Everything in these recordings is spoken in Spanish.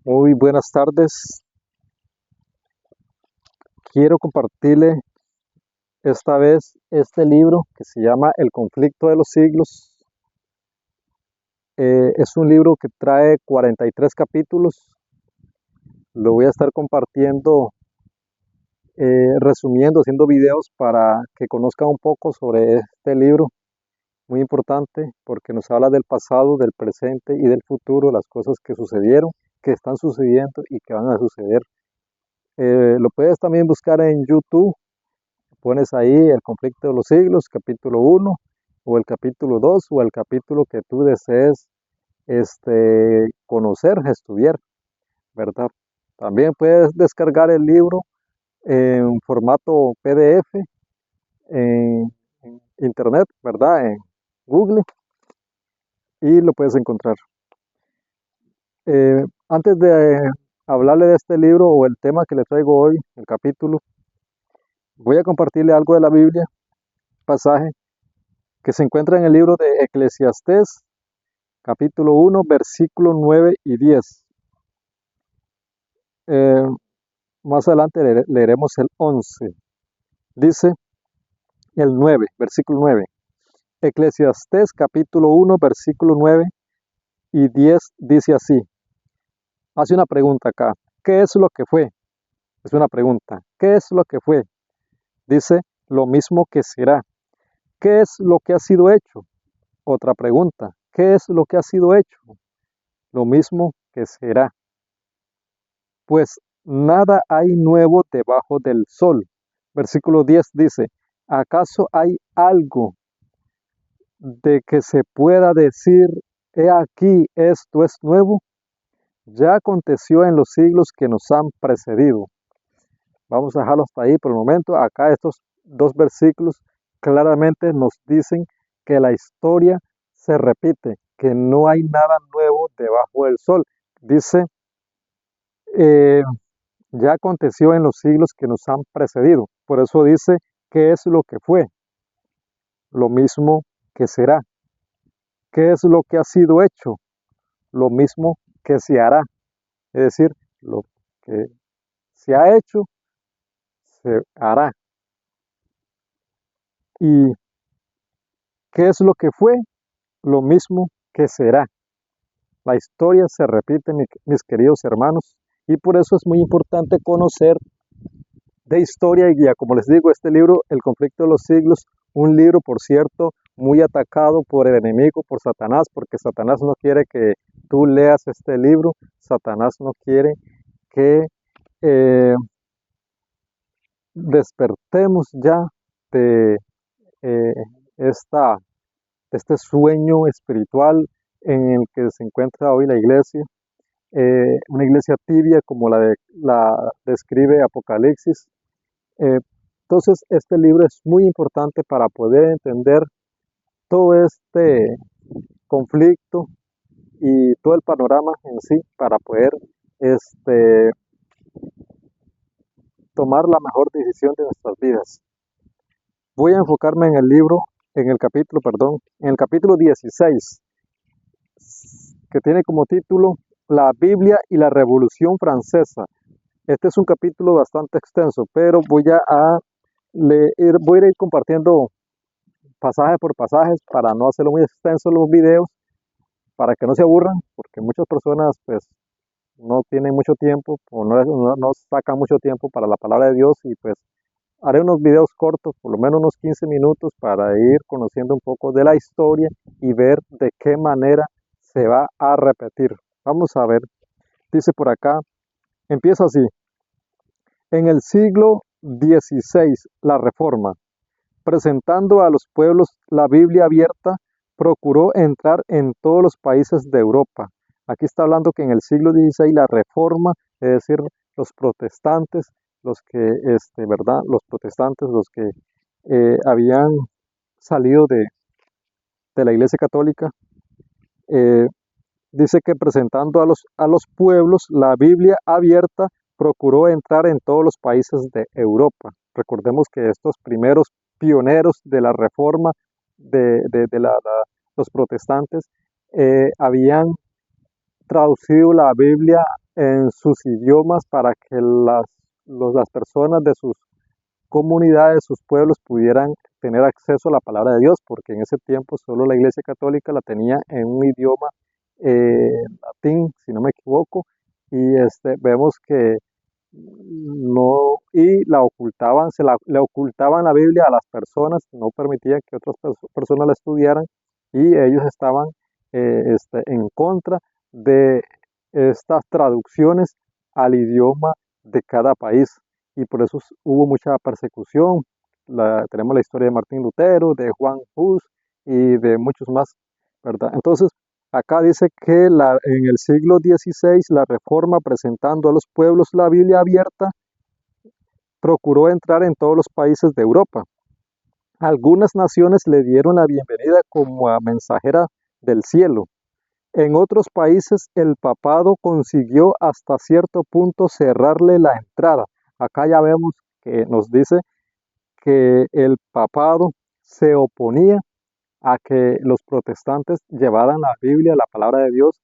Muy buenas tardes. Quiero compartirle esta vez este libro que se llama El conflicto de los siglos. Es un libro que trae 43 capítulos. Lo voy a estar compartiendo, resumiendo, haciendo videos para que conozcan un poco sobre este libro. Muy importante porque nos habla del pasado, del presente y del futuro, las cosas que sucedieron, que están sucediendo y que van a suceder. Lo puedes también buscar en YouTube. Pones ahí el conflicto de los siglos, capítulo 1, o el capítulo 2, o el capítulo que tú desees conocer, estudiar, ¿verdad? También puedes descargar el libro en formato PDF en internet, ¿verdad? En Google, y lo puedes encontrar. Antes de hablarle de este libro o el tema que le traigo hoy, el capítulo, voy a compartirle algo de la Biblia, pasaje que se encuentra en el libro de Eclesiastés, capítulo 1, versículo 9 y 10. Eh, Más adelante leeremos el 11. Dice el 9, versículo 9. Eclesiastés, capítulo 1, versículo 9 y 10 dice así. Hace una pregunta acá. ¿Qué es lo que fue? Es una pregunta. ¿Qué es lo que fue? Dice, lo mismo que será. ¿Qué es lo que ha sido hecho? Otra pregunta. ¿Qué es lo que ha sido hecho? Lo mismo que será. Pues nada hay nuevo debajo del sol. Versículo 10 dice, ¿acaso hay algo de que se pueda decir, he aquí, esto es nuevo? Ya aconteció en los siglos que nos han precedido. Vamos a dejarlo hasta ahí por el momento. Acá estos dos versículos claramente nos dicen que la historia se repite, que no hay nada nuevo debajo del sol. Dice, eh, ya aconteció en los siglos que nos han precedido. Por eso dice, ¿qué es lo que fue? Lo mismo que será. ¿Qué es lo que ha sido hecho? Lo mismo que se hará. Es decir, lo que se ha hecho, se hará. ¿Y qué es lo que fue? Lo mismo que será. La historia se repite, mis queridos hermanos, y por eso es muy importante conocer de historia y guía. Como les digo, este libro, El conflicto de los siglos, un libro, por cierto, muy atacado por el enemigo, por Satanás, porque Satanás no quiere que tú leas este libro, Satanás no quiere que eh, despertemos ya de eh, esta, este sueño espiritual en el que se encuentra hoy la iglesia, una iglesia tibia como la describe Apocalipsis. Eh, entonces, este libro es muy importante para poder entender todo este conflicto y todo el panorama en sí, para poder este, tomar la mejor decisión de nuestras vidas. Voy a enfocarme en el libro, en el capítulo 16, que tiene como título La Biblia y la Revolución Francesa. Este es un capítulo bastante extenso, pero voy a ir compartiendo pasaje por pasajes para no hacerlo muy extenso los videos, para que no se aburran, porque muchas personas pues no tienen mucho tiempo o no sacan mucho tiempo para la palabra de Dios y pues haré unos videos cortos, por lo menos unos 15 minutos, para ir conociendo un poco de la historia y ver de qué manera se va a repetir. Vamos a ver, dice por acá, empieza así. En el siglo XVI, la Reforma, presentando a los pueblos la Biblia abierta, procuró entrar en todos los países de Europa. Aquí está hablando que en el siglo XVI la Reforma, es decir, los protestantes, ¿verdad? Los protestantes, los que habían salido de la Iglesia Católica, eh, dice que presentando a los pueblos la Biblia abierta, procuró entrar en todos los países de Europa. Recordemos que estos primeros pioneros de la reforma los protestantes habían traducido la Biblia en sus idiomas para que las personas de sus comunidades, sus pueblos pudieran tener acceso a la palabra de Dios, porque en ese tiempo solo la Iglesia Católica la tenía en un idioma latín, si no me equivoco, y vemos que no, y la ocultaban, le ocultaban la Biblia a las personas, no permitían que otras personas la estudiaran, y ellos estaban en contra de estas traducciones al idioma de cada país, y por eso hubo mucha persecución. Tenemos la historia de Martín Lutero, de Juan Hus y de muchos más, ¿verdad? Entonces, acá dice que en el siglo XVI la Reforma, presentando a los pueblos la Biblia abierta, procuró entrar en todos los países de Europa. Algunas naciones le dieron la bienvenida como a mensajera del cielo. En otros países el papado consiguió hasta cierto punto cerrarle la entrada. Acá ya vemos que nos dice que el papado se oponía a que los protestantes llevaran la Biblia, la palabra de Dios,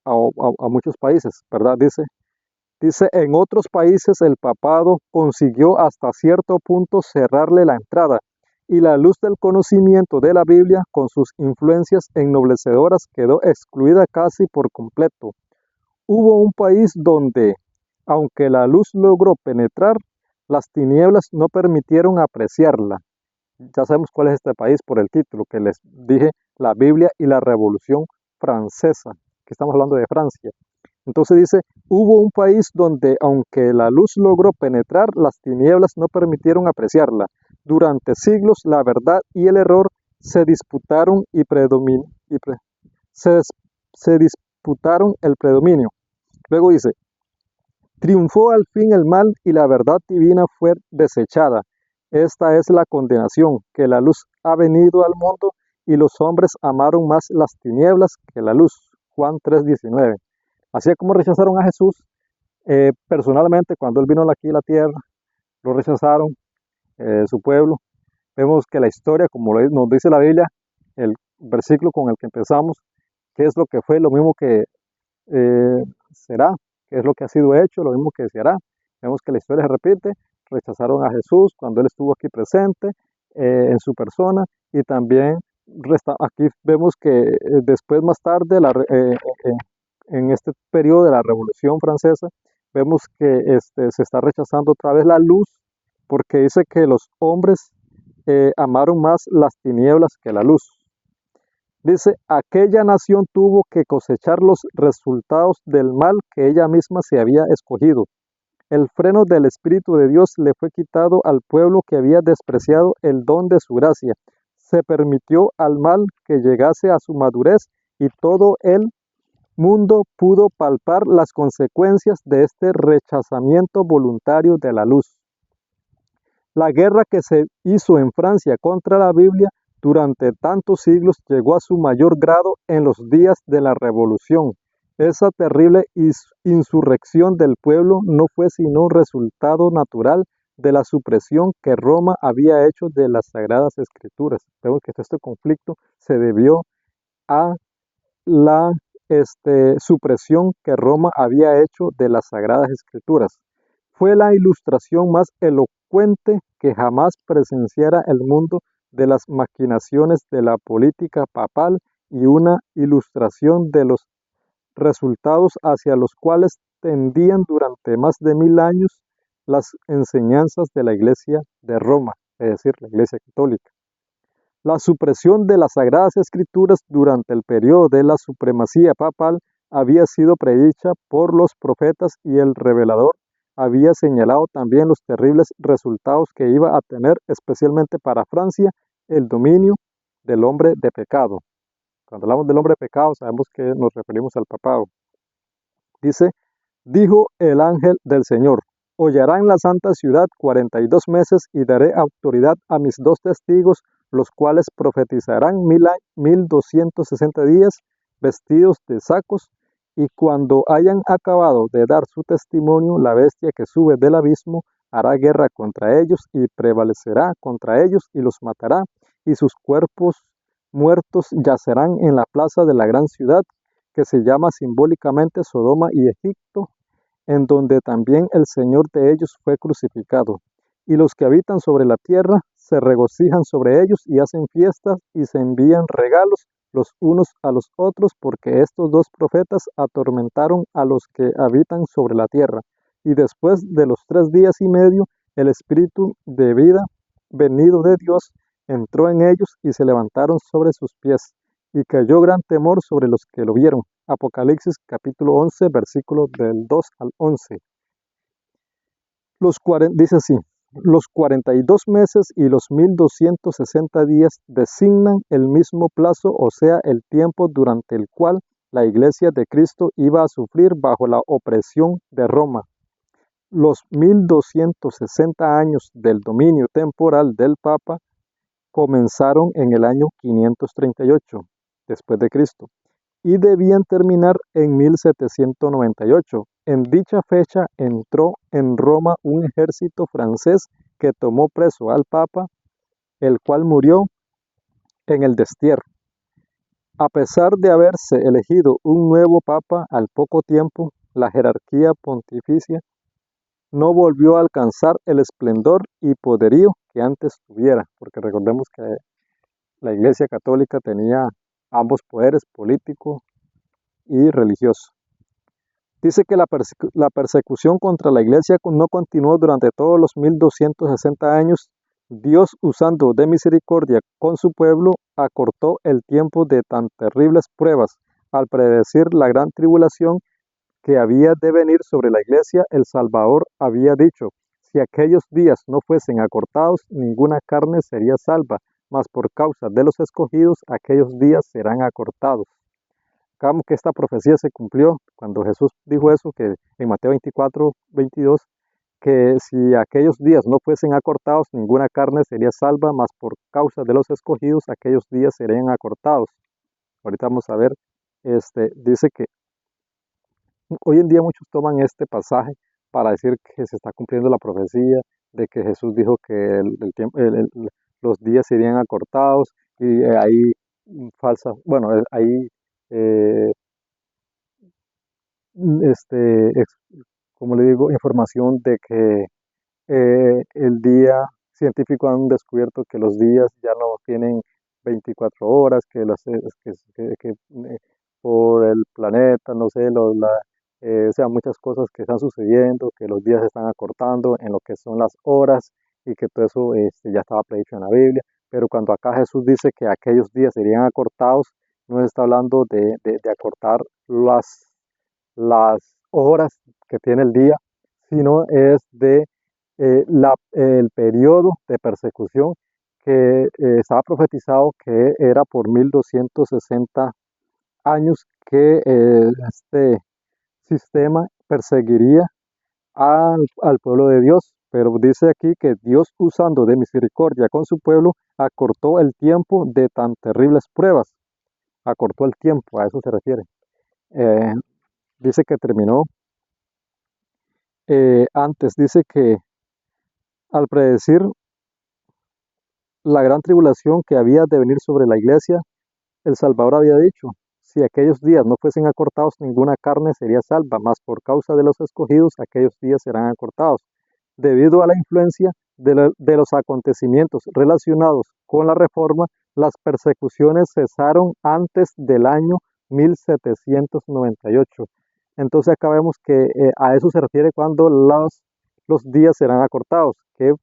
a muchos países, ¿verdad? Dice, en otros países el papado consiguió hasta cierto punto cerrarle la entrada, y la luz del conocimiento de la Biblia, con sus influencias ennoblecedoras, quedó excluida casi por completo. Hubo un país donde, aunque la luz logró penetrar, las tinieblas no permitieron apreciarla. Ya sabemos cuál es este país por el título que les dije, la Biblia y la Revolución Francesa, que estamos hablando de Francia. Entonces dice, hubo un país donde, aunque la luz logró penetrar, las tinieblas no permitieron apreciarla. Durante siglos la verdad y el error se disputaron se disputaron el predominio. Luego dice, triunfó al fin el mal y la verdad divina fue desechada. Esta es la condenación, que la luz ha venido al mundo y los hombres amaron más las tinieblas que la luz. Juan 3:19. Así como rechazaron a Jesús, personalmente cuando Él vino aquí a la tierra, lo rechazaron, su pueblo. Vemos que la historia, como nos dice la Biblia, el versículo con el que empezamos, qué es lo que fue, lo mismo que será, qué es lo que ha sido hecho, lo mismo que se hará. Vemos que la historia se repite, rechazaron a Jesús cuando Él estuvo aquí presente, en su persona, y también aquí vemos que después, más tarde, en este periodo de la Revolución Francesa, vemos que se está rechazando otra vez la luz, porque dice que los hombres amaron más las tinieblas que la luz. Dice, aquella nación tuvo que cosechar los resultados del mal que ella misma se había escogido. El freno del Espíritu de Dios le fue quitado al pueblo que había despreciado el don de su gracia. Se permitió al mal que llegase a su madurez, y todo el mundo pudo palpar las consecuencias de este rechazamiento voluntario de la luz. La guerra que se hizo en Francia contra la Biblia durante tantos siglos llegó a su mayor grado en los días de la Revolución. Esa terrible insurrección del pueblo no fue sino un resultado natural de la supresión que Roma había hecho de las Sagradas Escrituras. Vemos que este conflicto se debió a la supresión que Roma había hecho de las Sagradas Escrituras. Fue la ilustración más elocuente que jamás presenciara el mundo de las maquinaciones de la política papal, y una ilustración de los resultados hacia los cuales tendían durante más de 1000 años las enseñanzas de la Iglesia de Roma, es decir, la Iglesia Católica. La supresión de las Sagradas Escrituras durante el periodo de la supremacía papal había sido predicha por los profetas, y el revelador había señalado también los terribles resultados que iba a tener, especialmente para Francia, el dominio del hombre de pecado. Cuando hablamos del hombre de pecado, sabemos que nos referimos al papado. Dice, dijo el ángel del Señor, hollarán la santa ciudad 42 meses y daré autoridad a mis 2 testigos, los cuales profetizarán 1260 días vestidos de sacos, y cuando hayan acabado de dar su testimonio, la bestia que sube del abismo hará guerra contra ellos y prevalecerá contra ellos y los matará, y sus cuerpos muertos yacerán en la plaza de la gran ciudad, que se llama simbólicamente Sodoma y Egipto, en donde también el Señor de ellos fue crucificado. Y los que habitan sobre la tierra se regocijan sobre ellos y hacen fiestas y se envían regalos los unos a los otros, porque estos dos profetas atormentaron a los que habitan sobre la tierra. Y después de los 3 días y medio, el espíritu de vida venido de Dios entró en ellos y se levantaron sobre sus pies. Y cayó gran temor sobre los que lo vieron. Apocalipsis capítulo 11, versículos del 2 al 11. Dice así: los 42 meses y los 1260 días designan el mismo plazo, o sea, el tiempo durante el cual la Iglesia de Cristo iba a sufrir bajo la opresión de Roma. Los 1260 años del dominio temporal del Papa comenzaron en el año 538 después de Cristo y debían terminar en 1798. En dicha fecha entró en Roma un ejército francés que tomó preso al Papa, el cual murió en el destierro. A pesar de haberse elegido un nuevo Papa al poco tiempo, la jerarquía pontificia no volvió a alcanzar el esplendor y poderío que antes tuviera, porque recordemos que la Iglesia Católica tenía ambos poderes, político y religioso. Dice que la persecución contra la Iglesia no continuó durante todos los 1260 años. Dios, usando de misericordia con su pueblo, acortó el tiempo de tan terribles pruebas. Al predecir la gran tribulación que había de venir sobre la Iglesia, el Salvador había dicho: si aquellos días no fuesen acortados, ninguna carne sería salva, mas por causa de los escogidos, aquellos días serán acortados. Como que esta profecía se cumplió cuando Jesús dijo eso, que en Mateo 24, 22, que si aquellos días no fuesen acortados, ninguna carne sería salva, mas por causa de los escogidos, aquellos días serían acortados. Ahorita vamos a ver, dice que hoy en día muchos toman este pasaje para decir que se está cumpliendo la profecía de que Jesús dijo que los días serían acortados, y hay falsas, bueno, hay eh, este, como le digo, información de que el día científico han descubierto que los días ya no tienen 24 horas, por el planeta, no sé, o sea, muchas cosas que están sucediendo, que los días se están acortando en lo que son las horas, y que todo eso ya estaba predicho en la Biblia. Pero cuando acá Jesús dice que aquellos días serían acortados, no está hablando de acortar las horas que tiene el día, sino es de el periodo de persecución que estaba profetizado, que era por 1260 años, que este sistema perseguiría al pueblo de Dios. Pero dice aquí que Dios, usando de misericordia con su pueblo, acortó el tiempo de tan terribles pruebas. Acortó el tiempo, a eso se refiere. Eh, Dice que terminó antes, dice que al predecir la gran tribulación que había de venir sobre la iglesia, el Salvador había dicho: si aquellos días no fuesen acortados, ninguna carne sería salva, mas por causa de los escogidos, aquellos días serán acortados. Debido a la influencia de los acontecimientos relacionados con la Reforma, las persecuciones cesaron antes del año 1798. Entonces acá vemos que a eso se refiere cuando los días serán acortados, que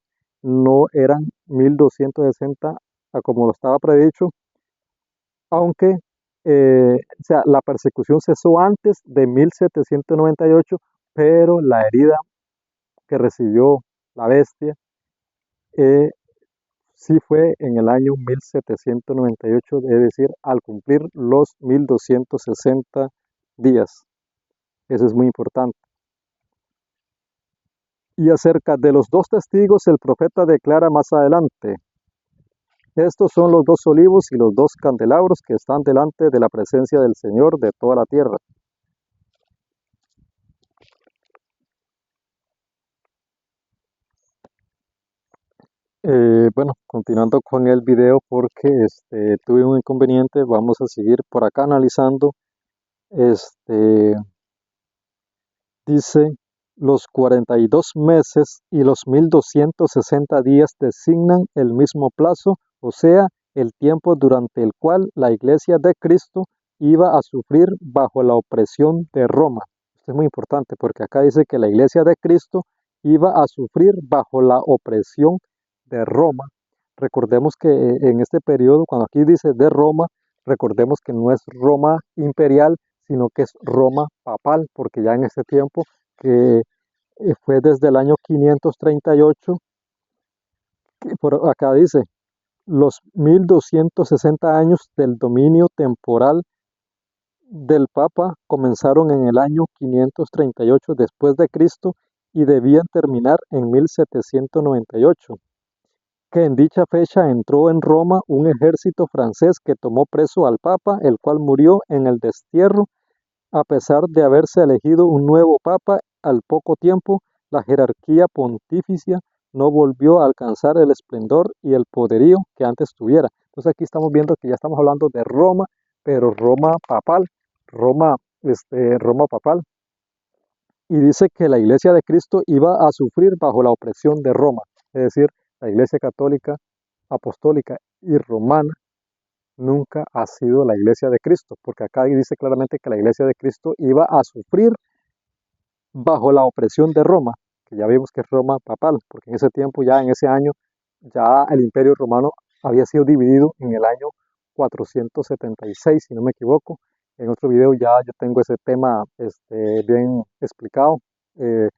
no eran 1260 como lo estaba predicho, aunque o sea, la persecución cesó antes de 1798, pero la herida que recibió la bestia sí fue en el año 1798, es decir, al cumplir los 1260 días. Eso es muy importante. Y acerca de los dos testigos, el profeta declara más adelante: estos son los dos olivos y los dos candelabros que están delante de la presencia del Señor de toda la tierra. Bueno, continuando con el video, porque tuve un inconveniente, vamos a seguir por acá analizando Este, dice, los 42 meses y los 1260 días designan el mismo plazo, o sea, el tiempo durante el cual la Iglesia de Cristo iba a sufrir bajo la opresión de Roma. Esto es muy importante porque acá dice que la Iglesia de Cristo iba a sufrir bajo la opresión de Roma. Recordemos que en este periodo, cuando aquí dice de Roma, recordemos que no es Roma imperial, sino que es Roma papal, porque ya en ese tiempo, que fue desde el año 538, que por acá dice, los 1260 años del dominio temporal del Papa comenzaron en el año 538 después de Cristo y debían terminar en 1798, que en dicha fecha entró en Roma un ejército francés que tomó preso al Papa, el cual murió en el destierro. A pesar de haberse elegido un nuevo papa, al poco tiempo la jerarquía pontificia no volvió a alcanzar el esplendor y el poderío que antes tuviera. Entonces aquí estamos viendo que ya estamos hablando de Roma, pero Roma papal, Roma papal. Y dice que la Iglesia de Cristo iba a sufrir bajo la opresión de Roma, es decir, la Iglesia católica, apostólica y romana nunca ha sido la Iglesia de Cristo, porque acá dice claramente que la Iglesia de Cristo iba a sufrir bajo la opresión de Roma, que ya vimos que es Roma papal, porque en ese tiempo, ya en ese año, ya el Imperio Romano había sido dividido en el año 476, si no me equivoco. En otro video ya yo tengo ese tema bien explicado, eh,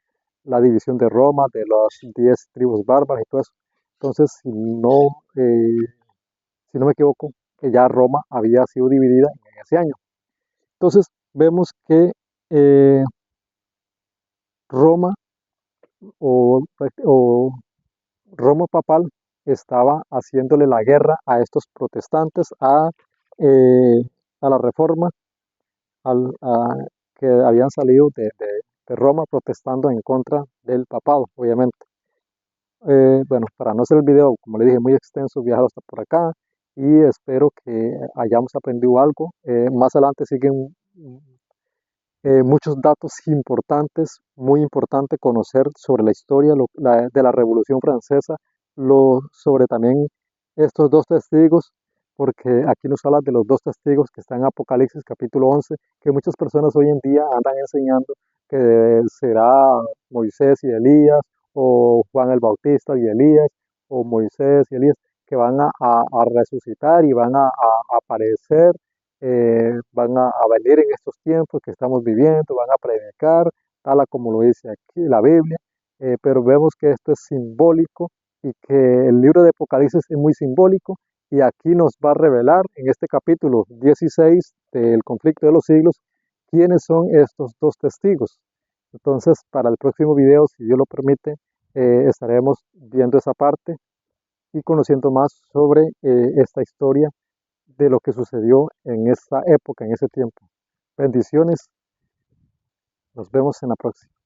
la división de Roma, de las 10 tribus bárbaras y todo eso. Entonces, si no me equivoco, que ya Roma había sido dividida en ese año. Entonces, vemos que eh, Roma o Roma papal estaba haciéndole la guerra a estos protestantes, eh, a la reforma, que habían salido de Roma protestando en contra del papado, obviamente. Bueno, para no hacer el video, como le dije, muy extenso, viajar hasta por acá y espero que hayamos aprendido algo. Más adelante siguen muchos datos importantes, muy importante conocer sobre la historia de la Revolución Francesa, sobre también estos dos testigos, porque aquí nos habla de los dos testigos que están en Apocalipsis capítulo 11, que muchas personas hoy en día andan enseñando que será Moisés y Elías, o Juan el Bautista y Elías, o Moisés y Elías, que van a resucitar y van a aparecer, van a venir en estos tiempos que estamos viviendo, van a predicar, tal como lo dice aquí la Biblia, pero vemos que esto es simbólico y que el libro de Apocalipsis es muy simbólico y aquí nos va a revelar en este capítulo 16 del conflicto de los siglos quiénes son estos dos testigos. Entonces, para el próximo video, si Dios lo permite, estaremos viendo esa parte y conociendo más sobre esta historia de lo que sucedió en esa época, en ese tiempo. Bendiciones, nos vemos en la próxima.